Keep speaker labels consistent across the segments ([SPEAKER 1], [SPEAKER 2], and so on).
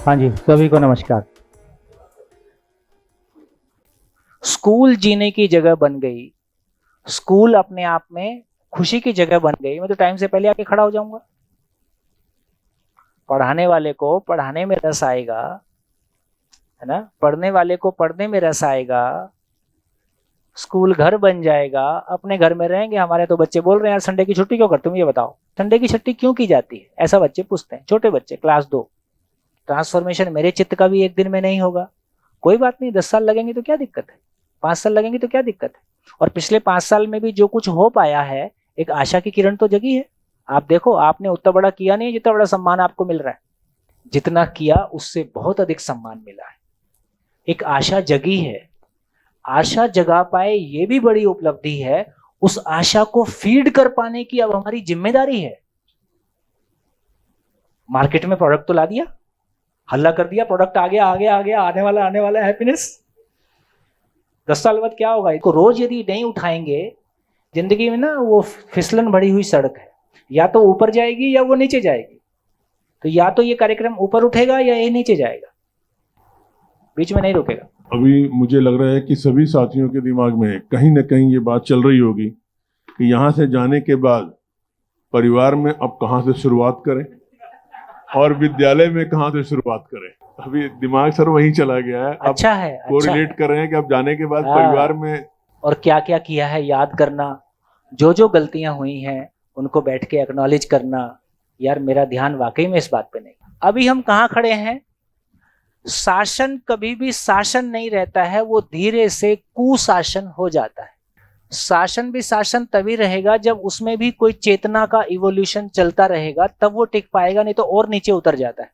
[SPEAKER 1] हाँ जी, सभी को नमस्कार।
[SPEAKER 2] स्कूल जीने की जगह बन गई। स्कूल अपने आप में खुशी की जगह बन गई। मैं तो टाइम से पहले आके खड़ा हो जाऊंगा। पढ़ाने वाले को पढ़ाने में रस आएगा, है ना। पढ़ने वाले को पढ़ने में रस आएगा। स्कूल घर बन जाएगा। अपने घर में रहेंगे। हमारे तो बच्चे बोल रहे हैं, यार संडे की छुट्टी क्यों करते हो, ये बताओ। संडे की छुट्टी क्यों की जाती है, ऐसा बच्चे पूछते हैं, छोटे बच्चे, क्लास 2। ट्रांसफॉर्मेशन मेरे चित्त का भी एक दिन में नहीं होगा। कोई बात नहीं, 10 साल लगेंगे तो क्या दिक्कत है, 5 साल लगेंगे तो क्या दिक्कत है। और पिछले 5 साल में भी जो कुछ हो पाया है, एक आशा की किरण तो जगी है। आप देखो, आपने उतना बड़ा किया नहीं जितना बड़ा सम्मान आपको मिल रहा है। जितना किया उससे बहुत अधिक सम्मान मिला है। एक आशा जगी है। आशा जगा पाए ये भी बड़ी उपलब्धि है। उस आशा को फीड कर पाने की अब हमारी जिम्मेदारी है। मार्केट में प्रोडक्ट तो ला दिया, हल्ला कर दिया, प्रोडक्ट आ गया आ गया आ गया, आने वाला हैप्पीनेस। 10 साल बाद क्या होगा, इसको रोज यदि नहीं उठाएंगे, जिंदगी में ना वो फिसलन भरी हुई सड़क है। या तो ऊपर जाएगी या वो नीचे जाएगी। तो या तो ये कार्यक्रम ऊपर उठेगा या ये नीचे जाएगा, बीच में नहीं रुकेगा।
[SPEAKER 3] अभी मुझे लग रहा है कि सभी साथियों के दिमाग में कहीं ना कहीं ये बात चल रही होगी कि यहाँ से जाने के बाद परिवार में अब कहाँ से शुरुआत करें और विद्यालय में कहाँ से शुरुआत करें। अभी दिमाग सर वहीं चला गया है।
[SPEAKER 2] अच्छा है,
[SPEAKER 3] वो
[SPEAKER 2] अच्छा
[SPEAKER 3] रिलेट
[SPEAKER 2] है।
[SPEAKER 3] कर रहे हैं कि अब जाने के बाद
[SPEAKER 2] हाँ।
[SPEAKER 3] परिवार में
[SPEAKER 2] और क्या क्या किया है याद करना, जो जो गलतियां हुई हैं उनको बैठ के एक्नॉलेज करना। यार मेरा ध्यान वाकई में इस बात पे नहीं। अभी हम कहाँ खड़े हैं। शासन कभी भी शासन नहीं रहता है, वो धीरे से कुशासन हो जाता है। शासन भी शासन तभी रहेगा जब उसमें भी कोई चेतना का इवोल्यूशन चलता रहेगा, तब वो टिक पाएगा, नहीं तो और नीचे उतर जाता है।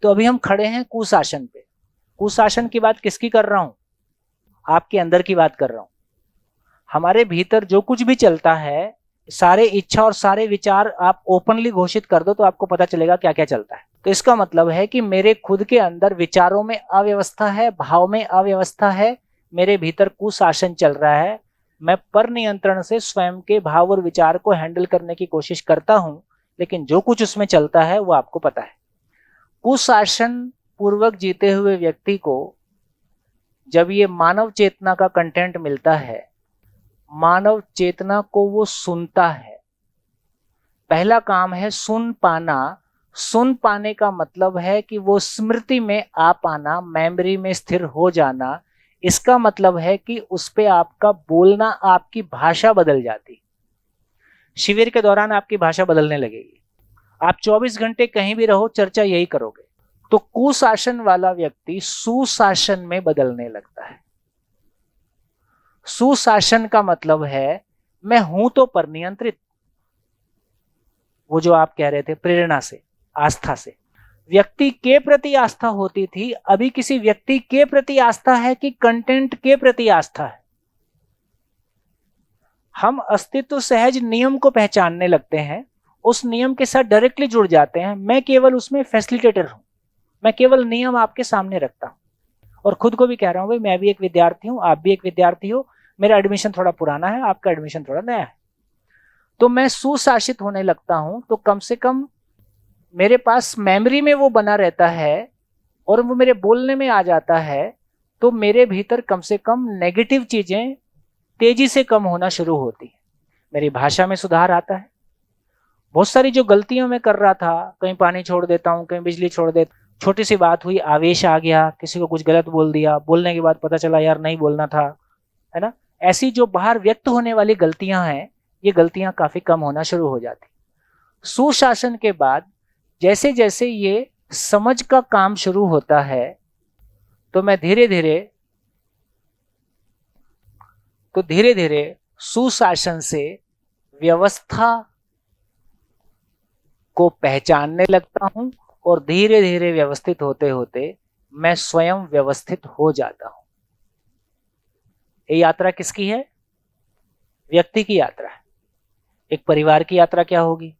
[SPEAKER 2] तो अभी हम खड़े हैं कुशासन पे। कुशासन की बात किसकी कर रहा हूं, आपके अंदर की बात कर रहा हूं। हमारे भीतर जो कुछ भी चलता है, सारे इच्छा और सारे विचार आप ओपनली घोषित कर दो तो आपको पता चलेगा क्या क्या चलता है। तो इसका मतलब है कि मेरे खुद के अंदर विचारों में अव्यवस्था है, भाव में अव्यवस्था है, मेरे भीतर कुशासन चल रहा है। मैं पर नियंत्रण से स्वयं के भाव और विचार को हैंडल करने की कोशिश करता हूं, लेकिन जो कुछ उसमें चलता है वो आपको पता है। कुशासन पूर्वक जीते हुए व्यक्ति को जब ये मानव चेतना का कंटेंट मिलता है, मानव चेतना को वो सुनता है। पहला काम है सुन पाना। सुन पाने का मतलब है कि वो स्मृति में आ पाना, मेमोरी में स्थिर हो जाना। इसका मतलब है कि उस पे आपका बोलना, आपकी भाषा बदल जाती। शिविर के दौरान आपकी भाषा बदलने लगेगी। आप 24 घंटे कहीं भी रहो, चर्चा यही करोगे। तो कुशासन वाला व्यक्ति सुशासन में बदलने लगता है। सुशासन का मतलब है मैं हूं तो पर नियंत्रित। वो जो आप कह रहे थे प्रेरणा से, आस्था से, व्यक्ति के प्रति आस्था होती थी, अभी किसी व्यक्ति के प्रति आस्था है कि कंटेंट के प्रति आस्था है। हम अस्तित्व सहज नियम को पहचानने लगते हैं, उस नियम के साथ डायरेक्टली जुड़ जाते हैं। मैं केवल उसमें फैसिलिटेटर हूं, मैं केवल नियम आपके सामने रखता हूं। और खुद को भी कह रहा हूं, भाई मैं भी एक विद्यार्थी हूं, आप भी एक विद्यार्थी हो। मेरा एडमिशन थोड़ा पुराना है, आपका एडमिशन थोड़ा नया है। तो मैं सुशासित होने लगता हूं, तो कम से कम मेरे पास मेमोरी में वो बना रहता है और वो मेरे बोलने में आ जाता है। तो मेरे भीतर कम से कम नेगेटिव चीजें तेजी से कम होना शुरू होती है। मेरी भाषा में सुधार आता है। बहुत सारी जो गलतियां मैं कर रहा था, कहीं पानी छोड़ देता हूं, कहीं बिजली छोड़ देता, छोटी सी बात हुई, आवेश आ गया, किसी को कुछ गलत बोल दिया, बोलने के बाद पता चला यार नहीं बोलना था, है ना। ऐसी जो बाहर व्यक्त होने वाली गलतियां हैं, ये गलतियां काफी कम होना शुरू हो जाती। सुशासन के बाद जैसे जैसे ये समझ का काम शुरू होता है, तो मैं धीरे धीरे सुशासन से व्यवस्था को पहचानने लगता हूं। और धीरे धीरे व्यवस्थित होते होते मैं स्वयं व्यवस्थित हो जाता हूं। ये यात्रा किसकी है, व्यक्ति की यात्रा है। एक परिवार की यात्रा क्या होगी,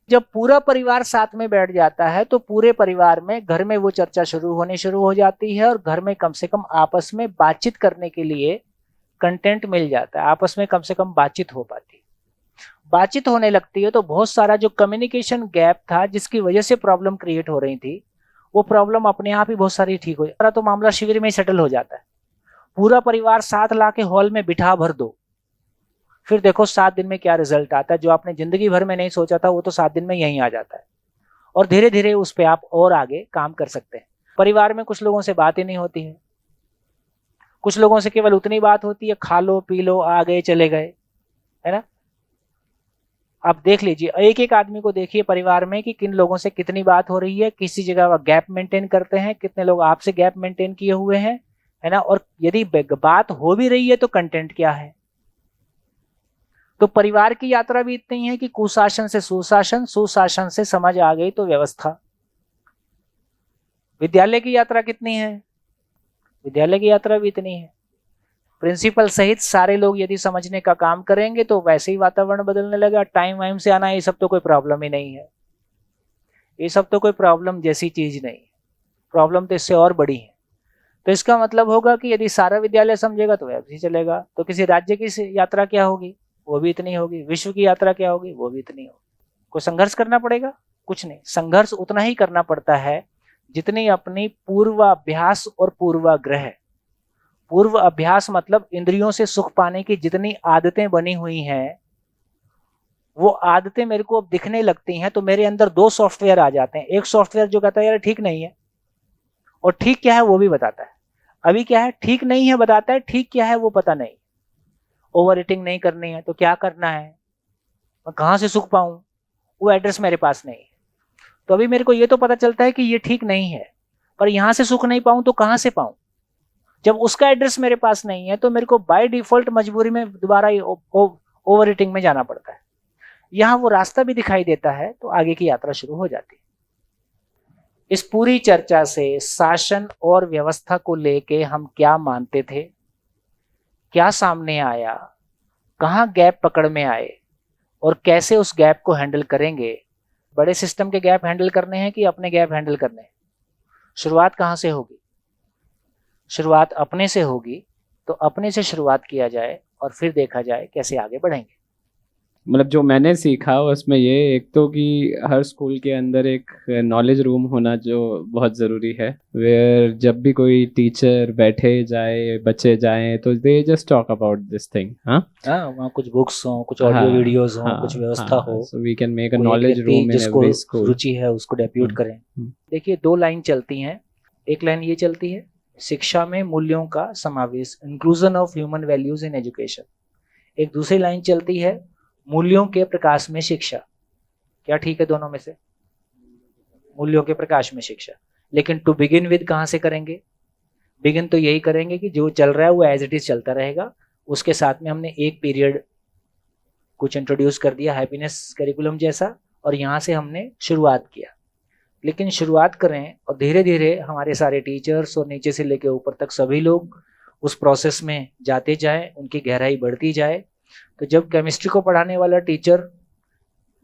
[SPEAKER 2] जब पूरा परिवार साथ में बैठ जाता है तो पूरे परिवार में, घर में वो चर्चा शुरू हो जाती है। और घर में कम से कम आपस में बातचीत करने के लिए कंटेंट मिल जाता है, आपस में कम से कम बातचीत हो पाती है। बातचीत होने लगती है तो बहुत सारा जो कम्युनिकेशन गैप था, जिसकी वजह से प्रॉब्लम क्रिएट हो रही थी, वो प्रॉब्लम अपने आप ही बहुत सारी ठीक हो जाए तो मामला शिविर में ही सेटल हो जाता है। पूरा परिवार साथ ला के हॉल में बिठा भर दो, फिर देखो 7 दिन में क्या रिजल्ट आता है। जो आपने जिंदगी भर में नहीं सोचा था वो तो 7 दिन में यहीं आ जाता है, और धीरे धीरे उस पर आप और आगे काम कर सकते हैं। परिवार में कुछ लोगों से बात ही नहीं होती है, कुछ लोगों से केवल उतनी बात होती है, खा लो पी लो आ गए चले गए, है ना। आप देख लीजिए, एक एक आदमी को देखिए परिवार में कि किन लोगों से कितनी बात हो रही है, किसी जगह गैप मेंटेन करते हैं, कितने लोग आपसे गैप मेंटेन किए हुए हैं, है ना। और यदि बात हो भी रही है तो कंटेंट क्या है। तो परिवार की यात्रा भी इतनी है कि कुशासन से सुशासन, सुशासन से समझ आ गई तो व्यवस्था। विद्यालय की यात्रा कितनी है, विद्यालय की यात्रा भी इतनी है। प्रिंसिपल सहित सारे लोग यदि समझने का काम करेंगे तो वैसे ही वातावरण बदलने लगा। टाइम वाइम से आना ये सब तो कोई प्रॉब्लम ही नहीं है, ये सब तो कोई प्रॉब्लम जैसी चीज नहीं है, प्रॉब्लम तो इससे और बड़ी है। तो इसका मतलब होगा कि यदि सारा विद्यालय समझेगा तो वैसे ही चलेगा। तो किसी राज्य की यात्रा क्या होगी, वो भी इतनी होगी। विश्व की यात्रा क्या होगी, वो भी इतनी होगी। कोई संघर्ष करना पड़ेगा, कुछ नहीं। संघर्ष उतना ही करना पड़ता है जितनी अपनी पूर्वाभ्यास और पूर्वाग्रह, पूर्व अभ्यास मतलब इंद्रियों से सुख पाने की जितनी आदतें बनी हुई हैं, वो आदतें मेरे को अब दिखने लगती हैं तो मेरे अंदर 2 सॉफ्टवेयर आ जाते हैं। एक सॉफ्टवेयर जो कहता है यार ठीक नहीं है, और ठीक क्या है वो भी बताता है। अभी क्या है, ठीक नहीं है बताता है, ठीक क्या है वो पता नहीं। ओवर ईटिंग नहीं करनी है तो क्या करना है, मैं कहां से सुख पाऊं, वो एड्रेस मेरे पास नहीं है। तो अभी मेरे को ये तो पता चलता है कि ये ठीक नहीं है, पर यहां से सुख नहीं पाऊं तो कहां से पाऊं। जब उसका एड्रेस मेरे पास नहीं है तो मेरे को बाय डिफॉल्ट मजबूरी में दोबारा ओवर ईटिंग में जाना पड़ता है। यहां वो रास्ता भी दिखाई देता है तो आगे की यात्रा शुरू हो जाती है। इस पूरी चर्चा से शासन और व्यवस्था को लेके हम क्या मानते थे, क्या सामने आया, कहां गैप पकड़ में आए, और कैसे उस गैप को हैंडल करेंगे। बड़े सिस्टम के गैप हैंडल करने हैं कि अपने गैप हैंडल करने हैं। शुरुआत कहां से होगी, शुरुआत अपने से होगी। तो अपने से शुरुआत किया जाए और फिर देखा जाए कैसे आगे बढ़ेंगे।
[SPEAKER 1] मतलब जो मैंने सीखा उसमें ये, एक तो कि हर स्कूल के अंदर एक नॉलेज रूम होना जो बहुत ज़रूरी है, वेयर जब भी कोई टीचर बैठे जाए, बच्चे जाएं तो they just talk about this thing. हाँ,
[SPEAKER 2] वहाँ कुछ बुक्स हो, कुछ ऑडियो वीडियोस हो, कुछ व्यवस्था हो,
[SPEAKER 1] so we can make a
[SPEAKER 2] कोई एक
[SPEAKER 1] नॉलेज
[SPEAKER 2] व्यक्ति
[SPEAKER 1] रूम इन
[SPEAKER 2] जिसको
[SPEAKER 1] एवरी स्कूल।
[SPEAKER 2] रुचि है उसको डेप्यूट करें। देखिए 2 लाइन चलती हैं। एक लाइन ये चलती है, शिक्षा में मूल्यों का समावेश, inclusion of human values in education. एक दूसरी लाइन चलती है, मूल्यों के प्रकाश में शिक्षा। क्या ठीक है दोनों में से, मूल्यों के प्रकाश में शिक्षा। लेकिन टू बिगिन विद कहां से करेंगे, बिगिन तो यही करेंगे कि जो चल रहा है वो एज इट इज चलता रहेगा। उसके साथ में हमने एक पीरियड कुछ इंट्रोड्यूस कर दिया, हैप्पीनेस करिकुलम जैसा, और यहाँ से हमने शुरुआत किया। लेकिन शुरुआत करें और धीरे धीरे हमारे सारे टीचर्स और नीचे से लेकर ऊपर तक सभी लोग उस प्रोसेस में जाते जाएं, उनकी गहराई बढ़ती जाए। तो जब केमिस्ट्री को पढ़ाने वाला टीचर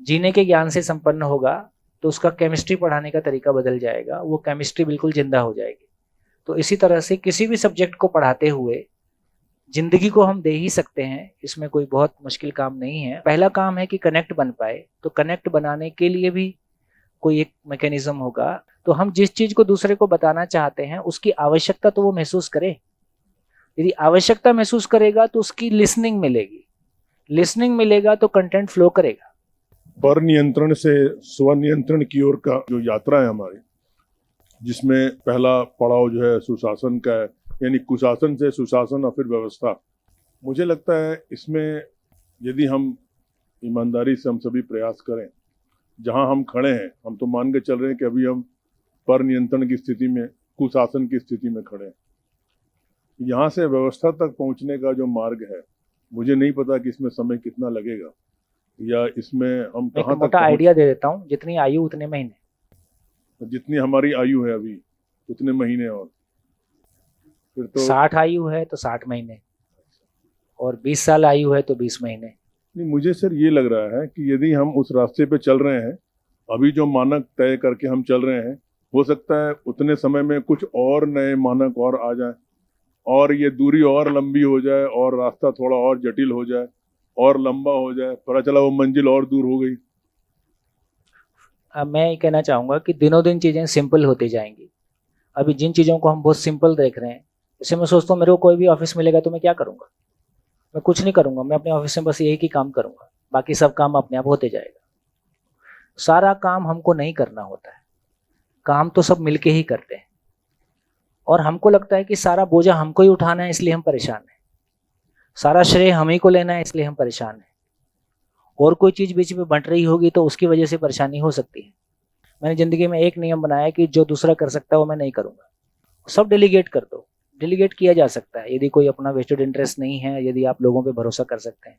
[SPEAKER 2] जीने के ज्ञान से संपन्न होगा तो उसका केमिस्ट्री पढ़ाने का तरीका बदल जाएगा, वो केमिस्ट्री बिल्कुल जिंदा हो जाएगी। तो इसी तरह से किसी भी सब्जेक्ट को पढ़ाते हुए जिंदगी को हम दे ही सकते हैं, इसमें कोई बहुत मुश्किल काम नहीं है। पहला काम है कि कनेक्ट बन पाए, तो कनेक्ट बनाने के लिए भी कोई एक मैकेनिज्म होगा। तो हम जिस चीज को दूसरे को बताना चाहते हैं उसकी आवश्यकता तो वो महसूस करे। यदि आवश्यकता महसूस करेगा तो उसकी लिसनिंग मिलेगी, लिसनिंग मिलेगा तो कंटेंट फ्लो करेगा।
[SPEAKER 3] पर नियंत्रण से स्वनियंत्रण की ओर का जो यात्रा है हमारी, जिसमें पहला पड़ाव जो है सुशासन का है, यानी कुशासन से सुशासन और फिर व्यवस्था। मुझे लगता है इसमें यदि हम ईमानदारी से हम सभी प्रयास करें, जहां हम खड़े हैं, हम तो मान के चल रहे हैं कि अभी हम पर नियंत्रण की स्थिति में, कुशासन की स्थिति में खड़े हैं। यहाँ से व्यवस्था तक पहुंचने का जो मार्ग है, मुझे नहीं पता कि इसमें समय कितना लगेगा या इसमें हम कहाँ तक
[SPEAKER 2] मोटा आइडिया दे देता हूँ, जितनी आयु उतने महीने।
[SPEAKER 3] जितनी हमारी आयु है अभी उतने महीने, और फिर तो
[SPEAKER 2] 60 आयु है तो 60 महीने, और 20 साल आयु है तो 20 महीने।
[SPEAKER 3] नहीं, मुझे सर ये लग रहा है कि यदि हम उस रास्ते पे चल रहे हैं, अभी जो मानक तय करके हम चल रहे हैं, हो सकता है उतने समय में कुछ और नए मानक और आ जाए और ये दूरी और लंबी हो जाए और रास्ता थोड़ा और जटिल हो जाए और लंबा हो जाए, पता चला वो मंजिल और दूर हो गई।
[SPEAKER 2] अब मैं ये कहना चाहूँगा कि दिनों दिन चीज़ें सिंपल होती जाएंगी। अभी जिन चीज़ों को हम बहुत सिंपल देख रहे हैं, जैसे मैं सोचता हूँ मेरे को कोई भी ऑफिस मिलेगा तो मैं क्या करूँगा, मैं कुछ नहीं करूँगा, मैं अपने ऑफिस में बस यही की काम करूँगा, बाकी सब काम अपने आप होते जाएगा। सारा काम हमको नहीं करना होता है, काम तो सब मिलके ही करते हैं, और हमको लगता है कि सारा बोझा हमको ही उठाना है इसलिए हम परेशान हैं, सारा श्रेय हम ही को लेना है इसलिए हम परेशान हैं, और कोई चीज़ बीच में बंट रही होगी तो उसकी वजह से परेशानी हो सकती है। मैंने ज़िंदगी में एक नियम बनाया कि जो दूसरा कर सकता है वो मैं नहीं करूँगा, सब डेलीगेट कर दो। डेलीगेट किया जा सकता है यदि कोई अपना वेस्टेड इंटरेस्ट नहीं है, यदि आप लोगों पे भरोसा कर सकते हैं।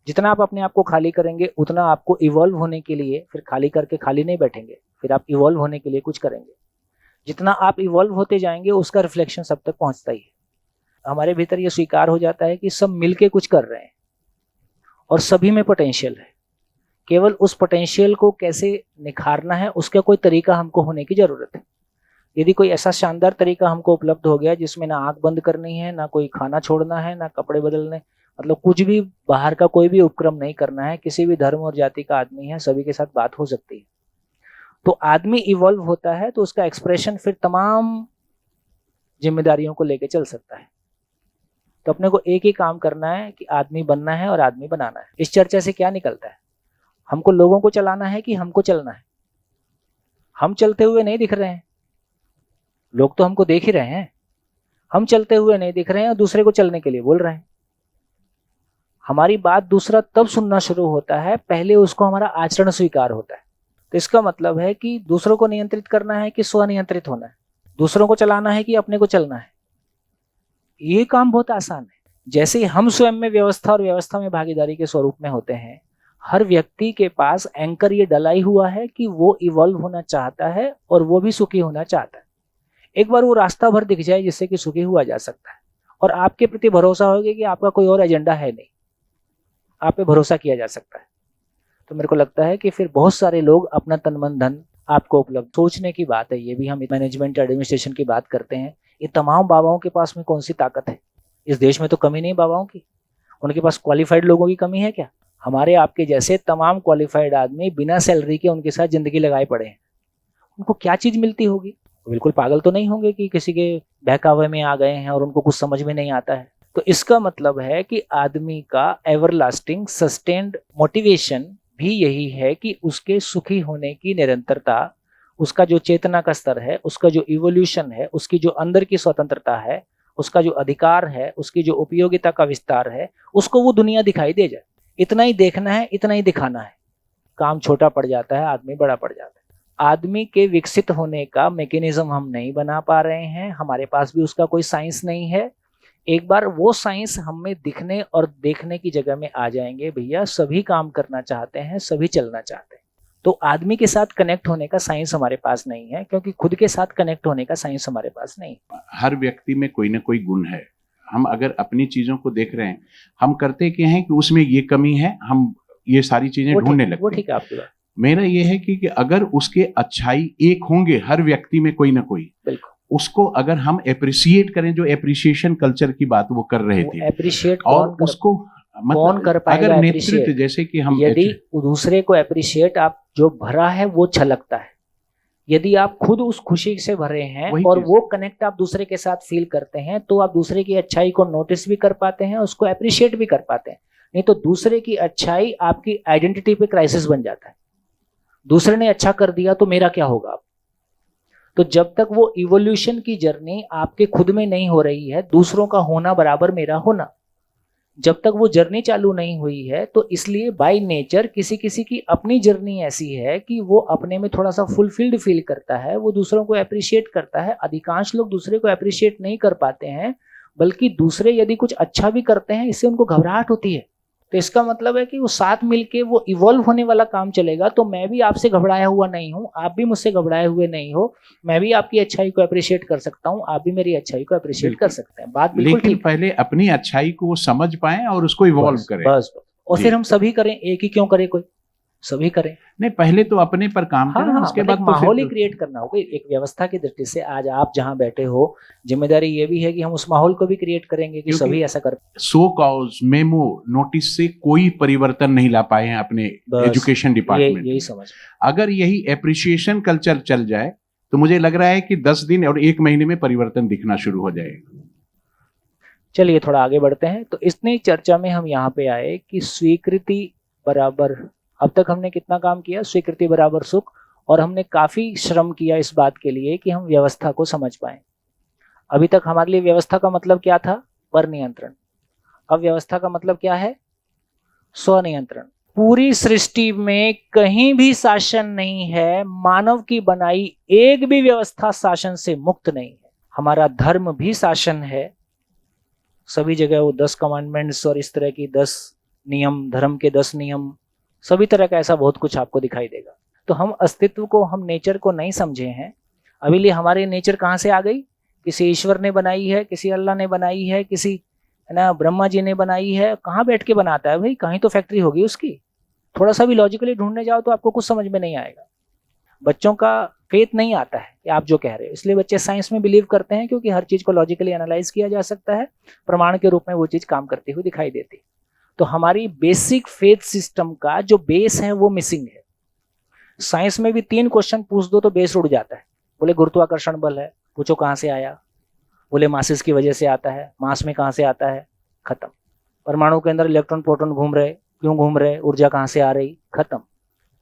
[SPEAKER 2] जितना आप अपने आप को खाली करेंगे उतना आपको इवॉल्व होने के लिए, फिर खाली करके खाली नहीं बैठेंगे, फिर आप इवॉल्व होने के लिए कुछ करेंगे। जितना आप इवॉल्व होते जाएंगे उसका रिफ्लेक्शन सब तक पहुंचता ही है। हमारे भीतर ये स्वीकार हो जाता है कि सब मिलके कुछ कर रहे हैं और सभी में पोटेंशियल है, केवल उस पोटेंशियल को कैसे निखारना है उसका कोई तरीका हमको होने की जरूरत है। यदि कोई ऐसा शानदार तरीका हमको उपलब्ध हो गया जिसमें ना आंख बंद करनी है, ना कोई खाना छोड़ना है, ना कपड़े बदलने, मतलब कुछ भी बाहर का कोई भी उपक्रम नहीं करना है, किसी भी धर्म और जाति का आदमी है, सभी के साथ बात हो सकती है, तो आदमी इवॉल्व होता है तो उसका एक्सप्रेशन फिर तमाम जिम्मेदारियों को लेकर चल सकता है। तो अपने को एक ही काम करना है कि आदमी बनना है और आदमी बनाना है। इस चर्चा से क्या निकलता है, हमको लोगों को चलाना है कि हमको चलना है। हम चलते हुए नहीं दिख रहे हैं, लोग तो हमको देख ही रहे हैं, हम चलते हुए नहीं दिख रहे हैं और दूसरे को चलने के लिए बोल रहे हैं। हमारी बात दूसरा तब सुनना शुरू होता है, पहले उसको हमारा आचरण स्वीकार होता है। तो इसका मतलब है कि दूसरों को नियंत्रित करना है कि स्वनियंत्रित होना है, दूसरों को चलाना है कि अपने को चलना है। ये काम बहुत आसान है। जैसे ही हम स्वयं में व्यवस्था और व्यवस्था में भागीदारी के स्वरूप में होते हैं, हर व्यक्ति के पास एंकर ये डला ही हुआ है कि वो इवॉल्व होना चाहता है और वो भी सुखी होना चाहता है। एक बार वो रास्ता भर दिख जाए जिससे कि सुखी हुआ जा सकता है, और आपके प्रति भरोसा होगा कि आपका कोई और एजेंडा है नहीं, आप पे भरोसा किया जा सकता है, तो मेरे को लगता है कि फिर बहुत सारे लोग अपना तन मन धन आपको उपलब्ध। सोचने की बात है, ये भी हम मैनेजमेंट एडमिनिस्ट्रेशन की बात करते हैं, ये तमाम बाबाओं के पास में कौन सी ताकत है? इस देश में तो कमी नहीं बाबाओं की, उनके पास क्वालिफाइड लोगों की कमी है क्या? हमारे आपके जैसे तमाम क्वालिफाइड आदमी बिना सैलरी के उनके साथ जिंदगी लगाए पड़े हैं, उनको क्या चीज मिलती होगी? बिल्कुल पागल तो नहीं होंगे कि किसी के बहकावे में आ गए हैं और उनको कुछ समझ में नहीं आता है। तो इसका मतलब है कि आदमी का एवरलास्टिंग सस्टेन्ड मोटिवेशन भी यही है कि उसके सुखी होने की निरंतरता, उसका जो चेतना का स्तर है, उसका जो इवोल्यूशन है, उसकी जो अंदर की स्वतंत्रता है, उसका जो अधिकार है, उसकी जो उपयोगिता का विस्तार है, उसको वो दुनिया दिखाई दे जाए। इतना ही देखना है, इतना ही दिखाना है, काम छोटा पड़ जाता है, आदमी बड़ा पड़ जाता है। आदमी के विकसित होने का मैकेनिज्म हम नहीं बना पा रहे हैं, हमारे पास भी उसका कोई साइंस नहीं है। एक बार वो साइंस हमें दिखने और देखने की जगह में आ जाएंगे, भैया सभी काम करना चाहते हैं, सभी चलना चाहते हैं, तो आदमी के साथ कनेक्ट होने का साइंस हमारे पास नहीं है, क्योंकि खुद के साथ कनेक्ट होने का साइंस हमारे पास नहीं है।
[SPEAKER 4] हर व्यक्ति में कोई ना कोई गुण है। हम अगर अपनी चीजों को देख रहे हैं, हम करते क्या हैं कि उसमें ये कमी है, हम ये सारी चीजें ढूंढने लगते हैं।
[SPEAKER 2] वो ठीक है आपकी बात।
[SPEAKER 4] मेरा ये है कि अगर उसके अच्छाई एक होंगे, हर व्यक्ति में कोई ना कोई,
[SPEAKER 2] बिल्कुल,
[SPEAKER 4] उसको अगर हम एप्रिसिएट करें, जो एप्रिसिएशन कल्चर की बात वो कर रहे थे,
[SPEAKER 2] एप्रिशिएट
[SPEAKER 4] और उसको
[SPEAKER 2] कौन कर पाएगा?
[SPEAKER 4] अगर नेतृत्व, जैसे कि हम
[SPEAKER 2] यदि दूसरे को एप्रिशिएट, आप जो भरा है वो छलकता है। यदि आप खुद उस खुशी से भरे हैं और वो कनेक्ट आप दूसरे के साथ फील करते हैं, तो आप दूसरे की अच्छाई को नोटिस भी कर पाते हैं, उसको एप्रिशिएट भी कर पाते हैं। नहीं तो दूसरे की अच्छाई आपकी आइडेंटिटी पे क्राइसिस बन जाता है। दूसरे ने अच्छा कर दिया तो मेरा क्या होगा? तो जब तक वो इवोल्यूशन की जर्नी आपके खुद में नहीं हो रही है, दूसरों का होना बराबर मेरा होना, जब तक वो जर्नी चालू नहीं हुई है, तो इसलिए बाय नेचर किसी किसी की अपनी जर्नी ऐसी है कि वो अपने में थोड़ा सा फुलफिल्ड फील करता है, वो दूसरों को अप्रिशिएट करता है। अधिकांश लोग दूसरे को अप्रिशिएट नहीं कर पाते हैं, बल्कि दूसरे यदि कुछ अच्छा भी करते हैं इससे उनको घबराहट होती है। तो इसका मतलब है कि वो साथ मिलके वो इवॉल्व होने वाला काम चलेगा। तो मैं भी आपसे घबराया हुआ नहीं हूँ, आप भी मुझसे घबराए हुए नहीं हो, मैं भी आपकी अच्छाई को अप्रिशिएट कर सकता हूँ, आप भी मेरी अच्छाई को अप्रिशिएट कर सकते हैं। बात बिल्कुल
[SPEAKER 4] लेकिन पहले अपनी अच्छाई को समझ पाएं और उसको इवॉल्व करें।
[SPEAKER 2] बस और फिर हम सभी करें, एक ही क्यों करे कोई? सभी करें।
[SPEAKER 4] नहीं, पहले तो अपने पर काम
[SPEAKER 2] हाँ
[SPEAKER 4] करें,
[SPEAKER 2] हाँ,
[SPEAKER 4] उसके
[SPEAKER 2] मतलब
[SPEAKER 4] बाद तो
[SPEAKER 2] माहौल ही
[SPEAKER 4] फिर
[SPEAKER 2] क्रिएट करना होगा। एक व्यवस्था की दृष्टि से आज आप जहाँ बैठे हो, जिम्मेदारी ये भी है कि हम उस माहौल को भी क्रिएट करेंगे कि
[SPEAKER 4] क्योंकि
[SPEAKER 2] सभी ऐसा कर।
[SPEAKER 4] सो कॉज मेमो नोटिस से कोई परिवर्तन नहीं ला पाए हैं अपने
[SPEAKER 2] बस
[SPEAKER 4] एजुकेशन डिपार्टमेंट
[SPEAKER 2] यही
[SPEAKER 4] में।
[SPEAKER 2] समझ।
[SPEAKER 4] अगर यही एप्रिसिएशन कल्चर चल जाए तो मुझे लग रहा है कि 10 दिन और 1 महीने में परिवर्तन दिखना शुरू हो जाएगा।
[SPEAKER 2] चलिए थोड़ा आगे बढ़ते हैं। तो इतनी चर्चा में हम यहाँ पे आए कि स्वीकृति बराबर, अब तक हमने कितना काम किया, स्वीकृति बराबर सुख, और हमने काफी श्रम किया इस बात के लिए कि हम व्यवस्था को समझ पाए। अभी तक हमारे लिए व्यवस्था का मतलब क्या था, पर नियंत्रण। अब व्यवस्था का मतलब क्या है, स्वनियंत्रण। पूरी सृष्टि में कहीं भी शासन नहीं है, मानव की बनाई एक भी व्यवस्था शासन से मुक्त नहीं है। हमारा धर्म भी शासन है, सभी जगह वो 10 कमांडमेंट्स और इस तरह की 10 नियम, धर्म के 10 नियम, सभी तरह का ऐसा बहुत कुछ आपको दिखाई देगा। तो हम अस्तित्व को, हम नेचर को नहीं समझे हैं अभी। लिए हमारी नेचर कहाँ से आ गई, किसी ईश्वर ने बनाई है, किसी अल्लाह ने बनाई है, किसी है ना ब्रह्मा जी ने बनाई है। कहाँ बैठ के बनाता है भाई, कहीं तो फैक्ट्री होगी उसकी। थोड़ा सा भी लॉजिकली ढूंढने जाओ तो आपको कुछ समझ में नहीं आएगा। बच्चों का फेथ नहीं आता है कि आप जो कह रहे हो, इसलिए बच्चे साइंस में बिलीव करते हैं, क्योंकि हर चीज को लॉजिकली एनालाइज किया जा सकता है, प्रमाण के रूप में वो चीज काम करती हुई दिखाई देती है। तो हमारी बेसिक फेथ सिस्टम का जो बेस है वो मिसिंग है। साइंस में भी 3 क्वेश्चन पूछ दो तो बेस उड़ जाता है। बोले गुरुत्वाकर्षण बल है, पूछो कहाँ से आया, बोले मासिस की वजह से आता है, मास में कहाँ से आता है, खत्म। परमाणु के अंदर इलेक्ट्रॉन प्रोटॉन घूम रहे, क्यों घूम रहे, ऊर्जा कहाँ से आ रही, खत्म,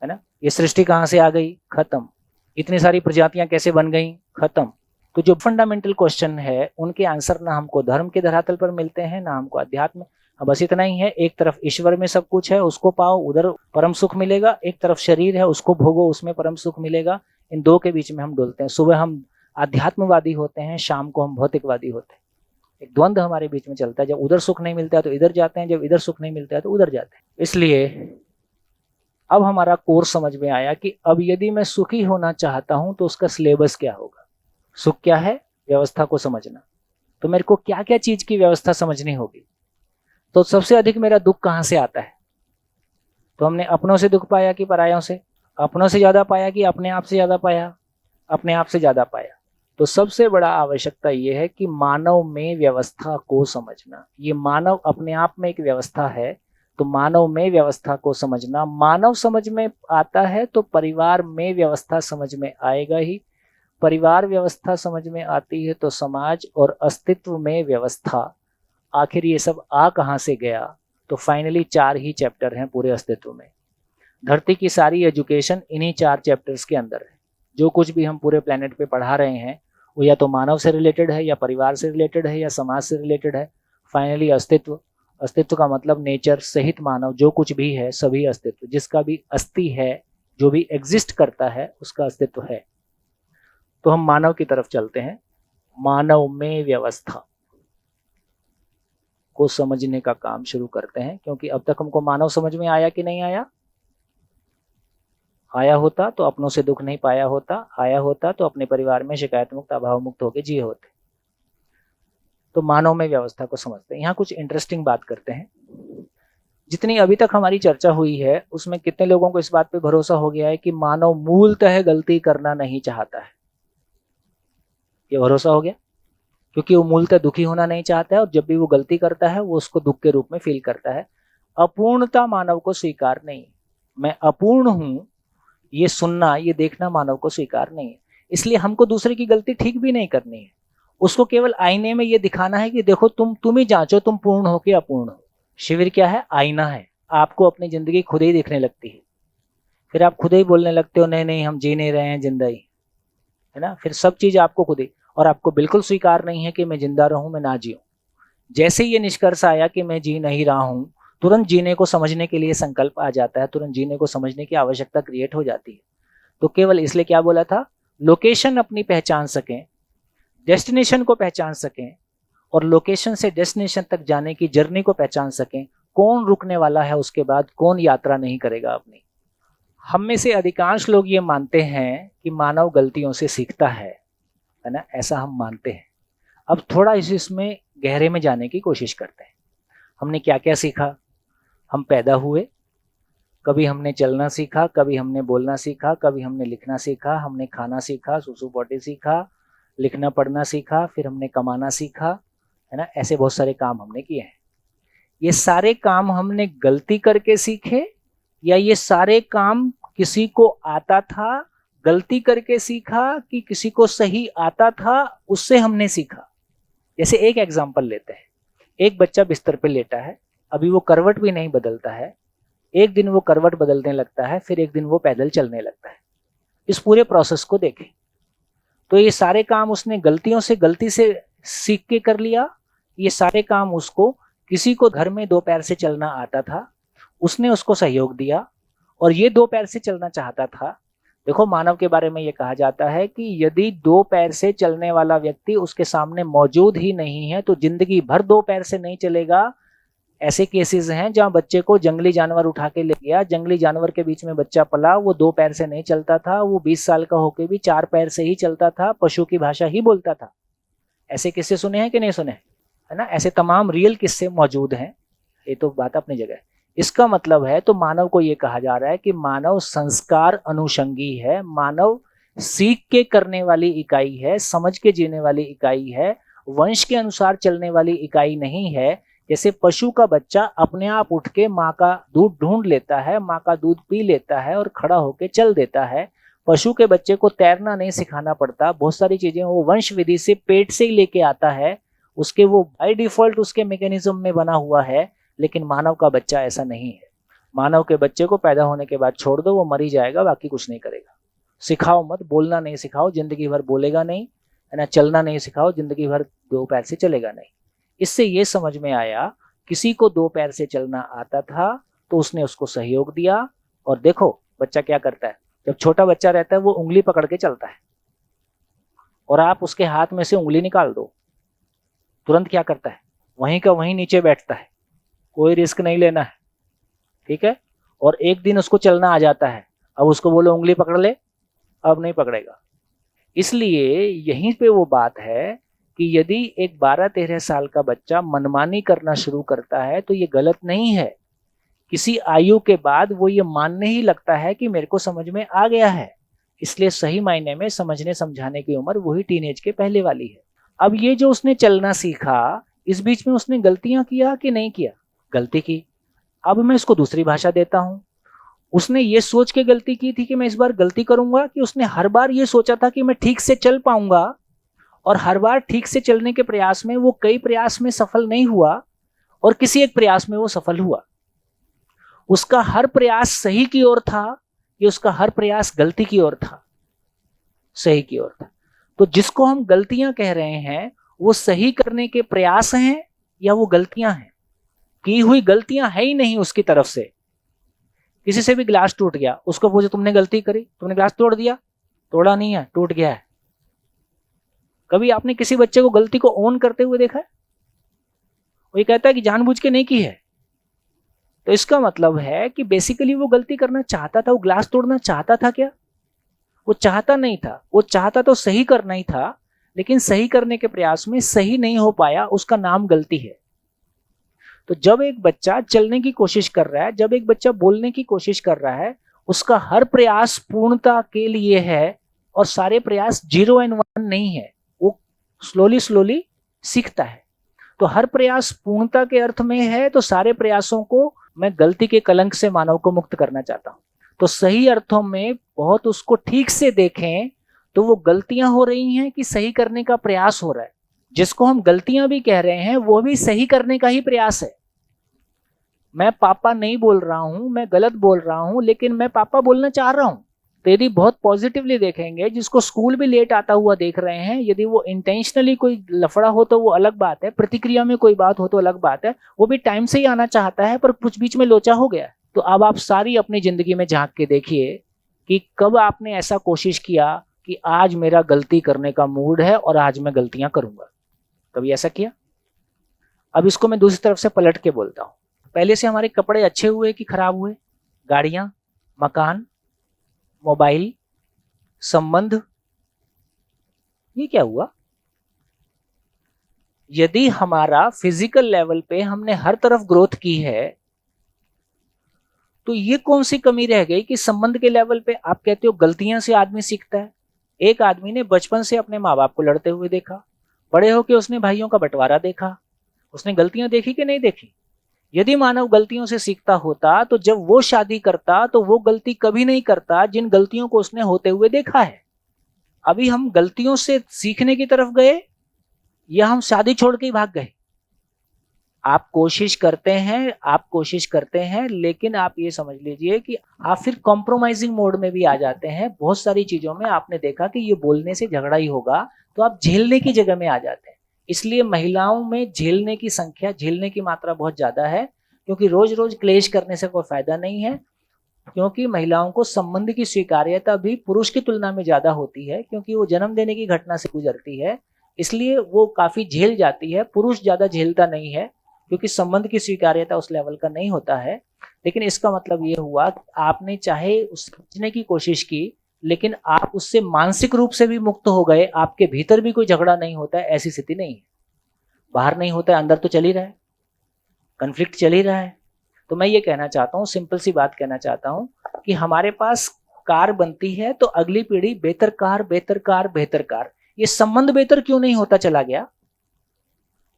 [SPEAKER 2] है ना। ये सृष्टि कहाँ से आ गई, खत्म। इतनी सारी प्रजातियां कैसे बन गई, खत्म। तो जो फंडामेंटल क्वेश्चन है उनके आंसर ना हमको धर्म के धरातल पर मिलते हैं, ना हमको अध्यात्म। बस इतना ही है, एक तरफ ईश्वर में सब कुछ है, उसको पाओ, उधर परम सुख मिलेगा, एक तरफ शरीर है, उसको भोगो, उसमें परम सुख मिलेगा। इन दो के बीच में हम डोलते हैं। सुबह हम आध्यात्मवादी होते हैं, शाम को हम भौतिकवादी होते हैं। एक द्वंद्व हमारे बीच में चलता है। जब उधर सुख नहीं मिलता है तो इधर जाते हैं, जब इधर सुख नहीं मिलता है तो उधर जाते हैं। इसलिए अब हमारा कोर्स समझ में आया कि अब यदि मैं सुखी होना चाहता हूं तो उसका सिलेबस क्या होगा। सुख क्या है, व्यवस्था को समझना। तो मेरे को क्या क्या चीज की व्यवस्था समझनी होगी। तो सबसे अधिक मेरा दुख कहां से आता है, तो हमने अपनों से दुख पाया कि परायों से, अपनों से ज्यादा पाया कि अपने आप से ज्यादा पाया, अपने आप से ज्यादा पाया। तो सबसे बड़ा आवश्यकता यह है कि मानव में व्यवस्था को समझना। ये मानव अपने आप में एक व्यवस्था है, तो मानव में व्यवस्था को समझना। मानव समझ में आता है तो परिवार में व्यवस्था समझ में आएगा ही। परिवार व्यवस्था समझ में आती है तो समाज और अस्तित्व में व्यवस्था। आखिर ये सब आ कहाँ से गया, तो फाइनली 4 ही चैप्टर हैं पूरे अस्तित्व में। धरती की सारी एजुकेशन इन्हीं 4 चैप्टर्स के अंदर है। जो कुछ भी हम पूरे प्लेनेट पे पढ़ा रहे हैं वो या तो मानव से रिलेटेड है, या परिवार से रिलेटेड है, या समाज से रिलेटेड है। फाइनली अस्तित्व, अस्तित्व का मतलब नेचर सहित मानव, जो कुछ भी है सभी अस्तित्व, जिसका भी अस्थि है, जो भी एग्जिस्ट करता है उसका अस्तित्व है। तो हम मानव की तरफ चलते हैं। मानव में व्यवस्था को समझने का काम शुरू करते हैं, क्योंकि अब तक हमको मानव समझ में आया कि नहीं आया। आया होता तो अपनों से दुख नहीं पाया होता, आया होता तो अपने परिवार में शिकायत मुक्त, अभाव मुक्त होकर जिए होते। तो मानव में व्यवस्था को समझते हैं। यहाँ कुछ इंटरेस्टिंग बात करते हैं। जितनी अभी तक हमारी चर्चा हुई है उसमें कितने लोगों को इस बात पे भरोसा हो गया है कि मानव मूलतः गलती करना नहीं चाहता है। ये भरोसा हो गया, क्योंकि वो मूलतः दुखी होना नहीं चाहता है, और जब भी वो गलती करता है वो उसको दुख के रूप में फील करता है। अपूर्णता मानव को स्वीकार नहीं। मैं अपूर्ण हूं ये सुनना, ये देखना मानव को स्वीकार नहीं है। इसलिए हमको दूसरे की गलती ठीक भी नहीं करनी है। उसको केवल आईने में ये दिखाना है कि देखो तुम ही जांचो, तुम पूर्ण हो कि अपूर्ण हो। शिविर क्या है, आईना है। आपको अपनी जिंदगी खुद ही दिखने लगती है, फिर आप खुद ही बोलने लगते हो नहीं नहीं हम जी नहीं रहे हैं जिंदगी, है ना। फिर सब चीज आपको खुद ही, और आपको बिल्कुल स्वीकार नहीं है कि मैं जिंदा रहूं, मैं ना जीऊं। जैसे ये निष्कर्ष आया कि मैं जी नहीं रहा हूं, तुरंत जीने को समझने के लिए संकल्प आ जाता है, तुरंत जीने को समझने की आवश्यकता क्रिएट हो जाती है। तो केवल इसलिए क्या बोला था, लोकेशन अपनी पहचान सकें, डेस्टिनेशन को पहचान सकें, और लोकेशन से डेस्टिनेशन तक जाने की जर्नी को पहचान सकें। कौन रुकने वाला है उसके बाद, कौन यात्रा नहीं करेगा अपनी। हम में से अधिकांश लोग ये मानते हैं कि मानव गलतियों से सीखता है ना, ऐसा हम मानते हैं। अब थोड़ा इसमें गहरे में जाने की कोशिश करते हैं। हमने क्या क्या सीखा। हम पैदा हुए, कभी हमने चलना सीखा, कभी हमने बोलना सीखा, कभी हमने लिखना सीखा, हमने खाना सीखा, सुसु पोटी सीखा, लिखना पढ़ना सीखा, फिर हमने कमाना सीखा, है ना। ऐसे बहुत सारे काम हमने किए हैं। ये सारे काम हमने गलती करके सीखे या ये सारे काम किसी को आता था, गलती करके सीखा, कि किसी को सही आता था उससे हमने सीखा? जैसे एक एग्जांपल लेते हैं। एक बच्चा बिस्तर पे लेटा है, अभी वो करवट भी नहीं बदलता है। एक दिन वो करवट बदलने लगता है, फिर एक दिन वो पैदल चलने लगता है। इस पूरे प्रोसेस को देखें तो ये सारे काम उसने गलती से सीख के कर लिया। ये सारे काम उसको, किसी को घर में 2 पैर से चलना आता था, उसने उसको सहयोग दिया और ये 2 पैर से चलना चाहता था। देखो, मानव के बारे में ये कहा जाता है कि यदि 2 पैर से चलने वाला व्यक्ति उसके सामने मौजूद ही नहीं है तो जिंदगी भर 2 पैर से नहीं चलेगा। ऐसे केसेस हैं जहां बच्चे को जंगली जानवर उठा के ले गया, जंगली जानवर के बीच में बच्चा पला, वो 2 पैर से नहीं चलता था, वो 20 साल का होके भी 4 पैर से ही चलता था, पशु की भाषा ही बोलता था। ऐसे किस्से सुने हैं कि नहीं सुने, है ना। ऐसे तमाम रियल किस्से मौजूद हैं, ये तो बात अपनी जगह है। इसका मतलब है, तो मानव को ये कहा जा रहा है कि मानव संस्कार अनुषंगी है, मानव सीख के करने वाली इकाई है, समझ के जीने वाली इकाई है, वंश के अनुसार चलने वाली इकाई नहीं है। जैसे पशु का बच्चा अपने आप उठ के माँ का दूध ढूंढ लेता है, माँ का दूध पी लेता है और खड़ा होके चल देता है। पशु के बच्चे को तैरना नहीं सिखाना पड़ता, बहुत सारी चीजें वो वंश विधि से पेट से ही लेके आता है, उसके वो बाय डिफॉल्ट उसके मैकेनिज्म में बना हुआ है। लेकिन मानव का बच्चा ऐसा नहीं है। मानव के बच्चे को पैदा होने के बाद छोड़ दो, वो मर ही जाएगा, बाकी कुछ नहीं करेगा। सिखाओ मत, बोलना नहीं सिखाओ, जिंदगी भर बोलेगा नहीं, है ना। चलना नहीं सिखाओ, जिंदगी भर 2 पैर से चलेगा नहीं। इससे ये समझ में आया, किसी को 2 पैर से चलना आता था तो उसने उसको सहयोग दिया। और देखो बच्चा क्या करता है, जब छोटा बच्चा रहता है वो उंगली पकड़ के चलता है, और आप उसके हाथ में से उंगली निकाल दो, तुरंत क्या करता है, वहीं का वहीं नीचे बैठता है, कोई रिस्क नहीं लेना है, ठीक है। और एक दिन उसको चलना आ जाता है, अब उसको बोलो उंगली पकड़ ले, अब नहीं पकड़ेगा। इसलिए यहीं पे वो बात है कि यदि एक 12-13 साल का बच्चा मनमानी करना शुरू करता है तो ये गलत नहीं है। किसी आयु के बाद वो ये मानने ही लगता है कि मेरे को समझ में आ गया है। इसलिए सही मायने में समझने समझाने की उम्र वही टीनेज के पहले वाली है। अब ये जो उसने चलना सीखा, इस बीच में उसने गलतियां किया कि नहीं किया? गलती की। अब मैं इसको दूसरी भाषा देता हूं। उसने ये सोच के गलती की थी कि मैं इस बार गलती करूंगा, कि उसने हर बार ये सोचा था कि मैं ठीक से चल पाऊंगा, और हर बार ठीक से चलने के प्रयास में वो कई प्रयास में सफल नहीं हुआ और किसी एक प्रयास में वो सफल हुआ। उसका हर प्रयास सही की ओर था कि उसका हर प्रयास गलती की ओर था? सही की ओर था। तो जिसको हम गलतियां कह रहे हैं वो सही करने के प्रयास हैं या वो गलतियां हैं? की हुई गलतियां है ही नहीं उसकी तरफ से। किसी से भी गिलास टूट गया, उसको पूछो तुमने गलती करी, तुमने गिलास तोड़ दिया? तोड़ा नहीं है, टूट गया है। कभी आपने किसी बच्चे को गलती को ओन करते हुए देखा है? वो ये कहता है कि जानबूझ के नहीं की है। तो इसका मतलब है कि बेसिकली वो गलती करना चाहता था, वो गिलास तोड़ना चाहता था क्या? वो चाहता नहीं था। वो चाहता तो सही करना ही था, लेकिन सही करने के प्रयास में सही नहीं हो पाया, उसका नाम गलती है। तो जब एक बच्चा चलने की कोशिश कर रहा है, जब एक बच्चा बोलने की कोशिश कर रहा है, उसका हर प्रयास पूर्णता के लिए है और सारे प्रयास 0 और 1 नहीं है। वो स्लोली सीखता है। तो हर प्रयास पूर्णता के अर्थ में है, तो सारे प्रयासों को मैं गलती के कलंक से मानव को मुक्त करना चाहता हूं। तो सही अर्थों में बहुत उसको ठीक से देखें तो वो गलतियां हो रही हैं कि सही करने का प्रयास हो रहा है। जिसको हम गलतियां भी कह रहे हैं वो भी सही करने का ही प्रयास है। मैं पापा नहीं बोल रहा हूं, मैं गलत बोल रहा हूं, लेकिन मैं पापा बोलना चाह रहा हूं। तो यदि बहुत पॉजिटिवली देखेंगे, जिसको स्कूल भी लेट आता हुआ देख रहे हैं, यदि वो इंटेंशनली कोई लफड़ा हो तो वो अलग बात है, प्रतिक्रिया में कोई बात हो तो अलग बात है। वो भी टाइम से ही आना चाहता है, पर कुछ बीच में लोचा हो गया। तो अब आप सारी अपनी जिंदगी में झांक के देखिए कि कब आपने ऐसा कोशिश किया कि आज मेरा गलती करने का मूड है और आज मैं गलतियां करूंगा। कभी ऐसा किया? अब इसको मैं दूसरी तरफ से पलट के बोलता हूं। पहले से हमारे कपड़े अच्छे हुए कि खराब हुए? गाड़ियां, मकान, मोबाइल, संबंध, ये क्या हुआ? यदि हमारा फिजिकल लेवल पे हमने हर तरफ ग्रोथ की है तो ये कौन सी कमी रह गई कि संबंध के लेवल पे आप कहते हो गलतियां से आदमी सीखता है। एक आदमी ने बचपन से अपने माँ बाप को लड़ते हुए देखा, बड़े होके उसने भाइयों का बंटवारा देखा, उसने गलतियां देखी कि नहीं देखी? यदि मानव गलतियों से सीखता होता तो जब वो शादी करता तो वो गलती कभी नहीं करता जिन गलतियों को उसने होते हुए देखा है। अभी हम गलतियों से सीखने की तरफ गए या हम शादी छोड़ के ही भाग गए? आप कोशिश करते हैं, लेकिन आप ये समझ लीजिए कि आप फिर कॉम्प्रोमाइजिंग मोड में भी आ जाते हैं। बहुत सारी चीजों में आपने देखा कि ये बोलने से झगड़ा ही होगा, तो आप झेलने की जगह में आ जाते हैं। इसलिए महिलाओं में झेलने की संख्या, झेलने की मात्रा बहुत ज्यादा है, क्योंकि रोज रोज क्लेश करने से कोई फायदा नहीं है। क्योंकि महिलाओं को संबंध की स्वीकार्यता भी पुरुष की तुलना में ज्यादा होती है, क्योंकि वो जन्म देने की घटना से गुजरती है, इसलिए वो काफी झेल जाती है। पुरुष ज्यादा झेलता नहीं है, क्योंकि संबंध की स्वीकार्यता उस लेवल का नहीं होता है। लेकिन इसका मतलब ये हुआ कि आपने चाहे उससे बचने की कोशिश की, लेकिन आप उससे मानसिक रूप से भी मुक्त हो गए। आपके भीतर भी कोई झगड़ा नहीं होता है, ऐसी स्थिति नहीं है। बाहर नहीं होता है, अंदर तो चल ही रहा है, कन्फ्लिक्ट चल ही रहा है। तो मैं ये कहना चाहता हूँ, सिंपल सी बात कहना चाहता हूँ कि हमारे पास कार बनती है तो अगली पीढ़ी बेहतर कार, बेहतर कार, बेहतर कार। ये संबंध बेहतर क्यों नहीं होता चला गया?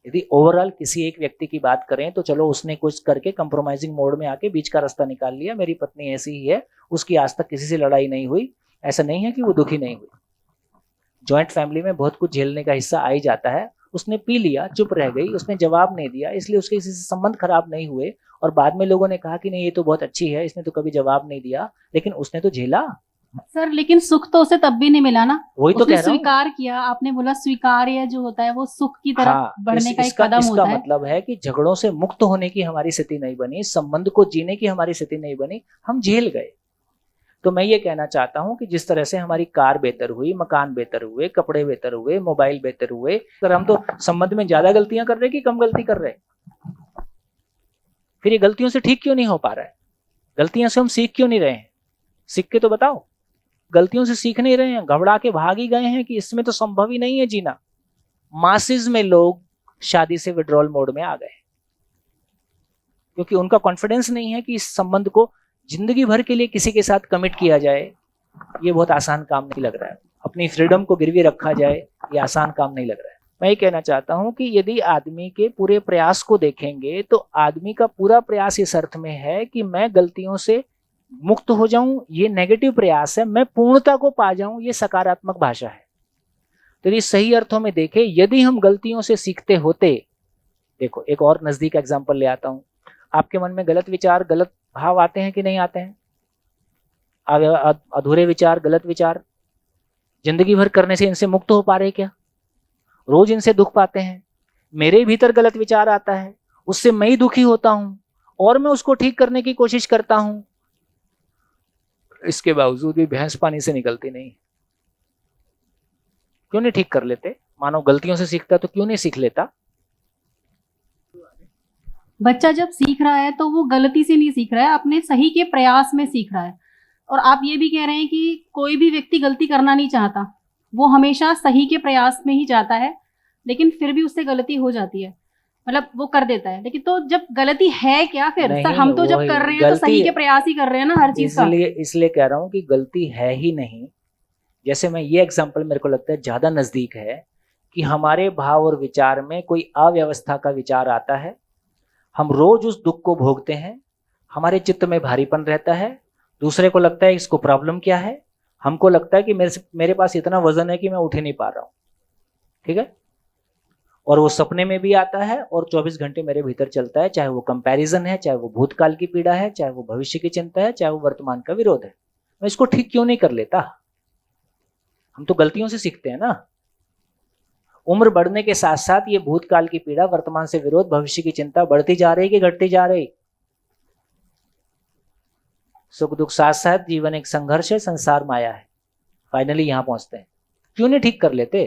[SPEAKER 2] यदि ओवरऑल किसी एक व्यक्ति की बात करें तो चलो उसने कुछ करके कंप्रोमाइजिंग मोड में आके बीच का रास्ता निकाल लिया, मेरी पत्नी ऐसी ही है, उसकी आज तक किसी से लड़ाई नहीं हुई, ऐसा नहीं है कि वो दुखी नहीं हुई। जॉइंट फैमिली में बहुत कुछ झेलने का हिस्सा आ ही जाता है। उसने पी लिया, चुप रह गई, उसने जवाब नहीं दिया, इसलिए उसके किसी से संबंध खराब नहीं हुए, और बाद में लोगों ने कहा कि नहीं ये तो बहुत अच्छी है, इसने तो कभी जवाब नहीं दिया, लेकिन उसने तो झेला।
[SPEAKER 5] सर लेकिन सुख तो उसे तब भी नहीं मिला ना,
[SPEAKER 2] वही तो
[SPEAKER 5] उसने
[SPEAKER 2] कह रहा हूं।
[SPEAKER 5] स्वीकार किया। आपने बोला स्वीकार्य जो होता है वो सुख की तरफ बढ़ने का एक कदम
[SPEAKER 2] इसका
[SPEAKER 5] होता है।
[SPEAKER 2] मतलब है कि झगड़ों से मुक्त होने की हमारी स्थिति नहीं बनी, संबंध को जीने की हमारी स्थिति नहीं बनी, हम झेल गए। तो मैं ये कहना चाहता हूं कि जिस तरह से हमारी कार बेहतर हुई, मकान बेहतर हुए, कपड़े बेहतर हुए, मोबाइल बेहतर हुए, अगर हम तो संबंध में ज्यादा गलतियां कर रहे कि कम गलती कर रहे? फिर ये गलतियों से ठीक क्यों नहीं हो पा रहा है? गलतियों से हम सीख क्यों नहीं रहे हैं? सीख के तो बताओ। गलतियों से सीख नहीं रहे हैं, घबरा के भाग ही गए हैं कि इसमें तो संभव ही नहीं है जीना। मासेस में लोग शादी से विड्रॉल मोड में आ गए, क्योंकि उनका कॉन्फिडेंस नहीं है कि इस संबंध को जिंदगी भर के लिए किसी के साथ कमिट किया जाए। ये बहुत आसान काम नहीं लग रहा है। अपनी फ्रीडम को गिरवी रखा जाए, ये आसान काम नहीं लग रहा है। मैं ये कहना चाहता हूं कि यदि आदमी के पूरे प्रयास को देखेंगे तो आदमी का पूरा प्रयास इस अर्थ में है कि मैं गलतियों से मुक्त हो जाऊं, ये नेगेटिव प्रयास है। मैं पूर्णता को पा जाऊं, ये सकारात्मक भाषा है। तो ये सही अर्थों में देखें, यदि हम गलतियों से सीखते होते, देखो एक और नजदीक एग्जांपल ले आता हूं। आपके मन में गलत विचार, गलत भाव आते हैं कि नहीं आते हैं? अधूरे विचार, गलत विचार जिंदगी भर करने से इनसे मुक्त हो पा रहे क्या? रोज इनसे दुख पाते हैं। मेरे भीतर गलत विचार आता है, उससे मैं ही दुखी होता हूं और मैं उसको ठीक करने की कोशिश करता हूं, इसके बावजूद भी भैंस पानी से निकलती नहीं। क्यों नहीं ठीक कर लेते? मानो गलतियों से सीखता तो क्यों नहीं सीख लेता?
[SPEAKER 5] बच्चा जब सीख रहा है तो वो गलती से नहीं सीख रहा है, अपने सही के प्रयास में सीख रहा है। और आप ये भी कह रहे हैं कि कोई भी व्यक्ति गलती करना नहीं चाहता, वो हमेशा सही के प्रयास में ही जाता है, लेकिन फिर भी उससे गलती हो जाती है, मतलब वो कर देता है। लेकिन तो जब गलती है क्या फिर? सर हम तो जब कर रहे हैं तो सही के प्रयास ही कर रहे हैं ना हर चीज का।
[SPEAKER 2] इसलिए कह रहा हूं कि गलती है ही नहीं। जैसे मैं ये एग्जांपल मेरे को लगता है ज्यादा नजदीक है कि हमारे भाव और विचार में कोई अव्यवस्था का विचार आता है, हम रोज उस दुख को भोगते हैं, हमारे चित्त में भारीपन रहता है, दूसरे को लगता है इसको प्रॉब्लम क्या है, हमको लगता है कि मेरे पास इतना वजन है कि मैं उठ ही नहीं पा रहा हूं, ठीक है? और वो सपने में भी आता है और 24 घंटे मेरे भीतर चलता है, चाहे वो कंपैरिजन है, चाहे वो भूतकाल की पीड़ा है, चाहे वो भविष्य की चिंता है, चाहे वो वर्तमान का विरोध है। मैं इसको ठीक क्यों नहीं कर लेता? हम तो गलतियों से सीखते हैं ना। उम्र बढ़ने के साथ साथ ये भूतकाल की पीड़ा, वर्तमान से विरोध, भविष्य की चिंता बढ़ती जा रही कि घटती जा रही? सुख दुख साथ साथ, जीवन एक संघर्ष है, संसार माया है, फाइनली यहां पहुंचते हैं। क्यों नहीं ठीक कर लेते?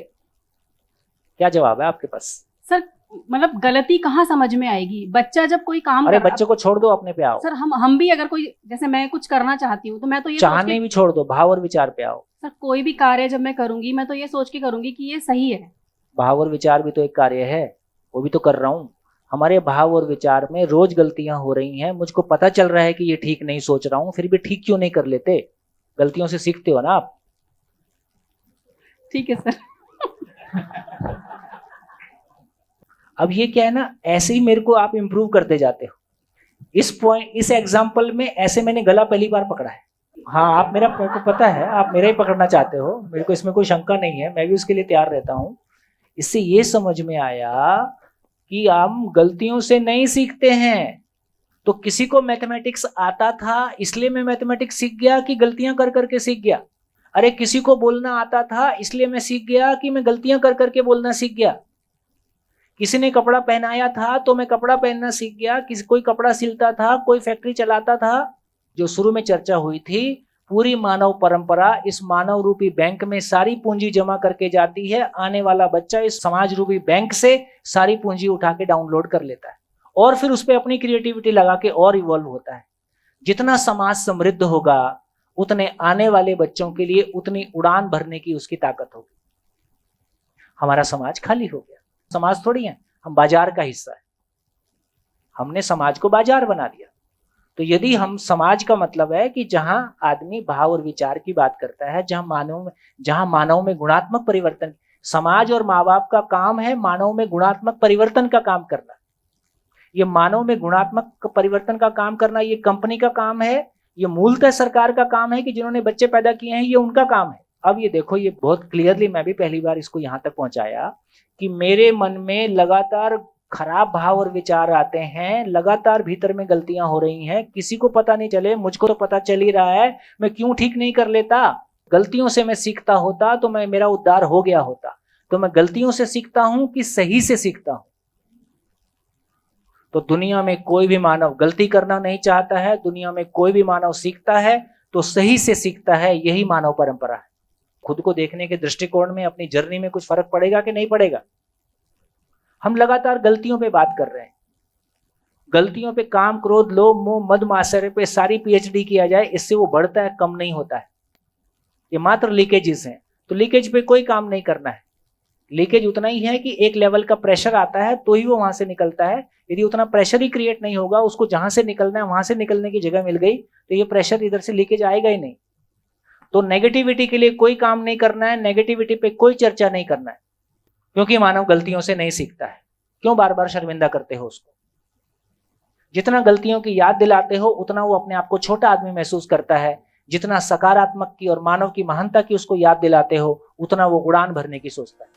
[SPEAKER 2] क्या जवाब है आपके पास?
[SPEAKER 5] सर मतलब गलती कहाँ समझ में आएगी? बच्चा जब कोई काम
[SPEAKER 2] अरे बच्चे को छोड़ दो, अपने पे आओ।
[SPEAKER 5] सर हम भी अगर कोई, जैसे मैं कुछ करना चाहती हूँ तो मैं तो ये
[SPEAKER 2] चाहने भी छोड़ दो, भाव और विचार पे आओ।
[SPEAKER 5] सर कोई भी कार्य जब मैं करूंगी मैं तो ये सोच के करूंगी कि ये सही है।
[SPEAKER 2] भाव और विचार भी तो एक कार्य है, वो भी तो कर रहा हूं। हमारे भाव और विचार में रोज गलतियां हो रही हैं, मुझको पता चल रहा है कि ये ठीक नहीं सोच रहा हूं, फिर भी ठीक क्यों नहीं कर लेते? गलतियों से सीखते हो ना आप।
[SPEAKER 5] ठीक है सर।
[SPEAKER 2] अब ये क्या है ना, ऐसे ही मेरे को आप इंप्रूव करते जाते हो। इस पॉइंट, इस एग्जाम्पल में ऐसे मैंने गला पहली बार पकड़ा है। हाँ, आप मेरे को पता है, आप मेरा ही पकड़ना चाहते हो, मेरे को इसमें कोई शंका नहीं है, मैं भी उसके लिए तैयार रहता हूं। इससे ये समझ में आया कि हम गलतियों से नहीं सीखते हैं। तो किसी को मैथमेटिक्स आता था इसलिए मैं मैथमेटिक्स सीख गया कि गलतियां कर करके सीख गया? अरे किसी को बोलना आता था इसलिए मैं सीख गया कि मैं गलतियां कर करके बोलना सीख गया? किसी ने कपड़ा पहनाया था तो मैं कपड़ा पहनना सीख गया? कोई कपड़ा सिलता था, कोई फैक्ट्री चलाता था? जो शुरू में चर्चा हुई थी, पूरी मानव परंपरा इस मानव रूपी बैंक में सारी पूंजी जमा करके जाती है, आने वाला बच्चा इस समाज रूपी बैंक से सारी पूंजी उठा के डाउनलोड कर लेता है और फिर उस पर अपनी क्रिएटिविटी लगा के और इवॉल्व होता है। जितना समाज समृद्ध होगा उतने आने वाले बच्चों के लिए उतनी उड़ान भरने की उसकी ताकत होगी। हमारा समाज खाली हो गया। समाज थोड़ी है, हम बाजार का हिस्सा है। हमने समाज को बाजार बना दिया। तो यदि हम समाज का मतलब है कि जहां आदमी भाव और विचार की बात करता है, जहां मानव में गुणात्मक परिवर्तन, समाज और माँ बाप का काम है मानव में गुणात्मक परिवर्तन का काम करना। ये मानव में गुणात्मक परिवर्तन का काम करना ये कंपनी का काम है, ये मूलतः सरकार का काम है कि जिन्होंने बच्चे पैदा किए हैं ये उनका काम है। अब ये देखो, ये बहुत क्लियरली मैं भी पहली बार इसको यहां तक पहुंचाया कि मेरे मन में लगातार खराब भाव और विचार आते हैं, लगातार भीतर में गलतियां हो रही हैं, किसी को पता नहीं चले, मुझको तो पता चल ही रहा है। मैं क्यों ठीक नहीं कर लेता? गलतियों से मैं सीखता होता तो मेरा उद्धार हो गया होता। तो मैं गलतियों से सीखता हूं कि सही से सीखता हूं? तो दुनिया में कोई भी मानव गलती करना नहीं चाहता है, दुनिया में कोई भी मानव सीखता है तो सही से सीखता है। यही मानव परंपरा है। खुद को देखने के दृष्टिकोण में, अपनी जर्नी में कुछ फर्क पड़ेगा कि नहीं पड़ेगा? हम लगातार गलतियों पे बात कर रहे हैं। गलतियों पे काम, क्रोध, लोभ, मोह, मद, मात्सर्य पे सारी पीएचडी किया जाए, इससे वो बढ़ता है, कम नहीं होता है। ये मात्र लीकेजेस हैं। तो लीकेज पे कोई काम नहीं करना है। लीकेज उतना ही है कि एक लेवल का प्रेशर आता है तो ही वो वहां से निकलता है। यदि उतना प्रेशर ही क्रिएट नहीं होगा, उसको जहां से निकलना है वहां से निकलने की जगह मिल गई, तो ये प्रेशर इधर से लीकेज आएगा ही नहीं। तो नेगेटिविटी के लिए कोई काम नहीं करना है, नेगेटिविटी पे कोई चर्चा नहीं करना है, क्योंकि मानव गलतियों से नहीं सीखता है। क्यों बार बार शर्मिंदा करते हो उसको? जितना गलतियों की याद दिलाते हो उतना वो अपने आप को छोटा आदमी महसूस करता है। जितना सकारात्मक की और मानव की महानता की उसको याद दिलाते हो उतना वो उड़ान भरने की सोचता है।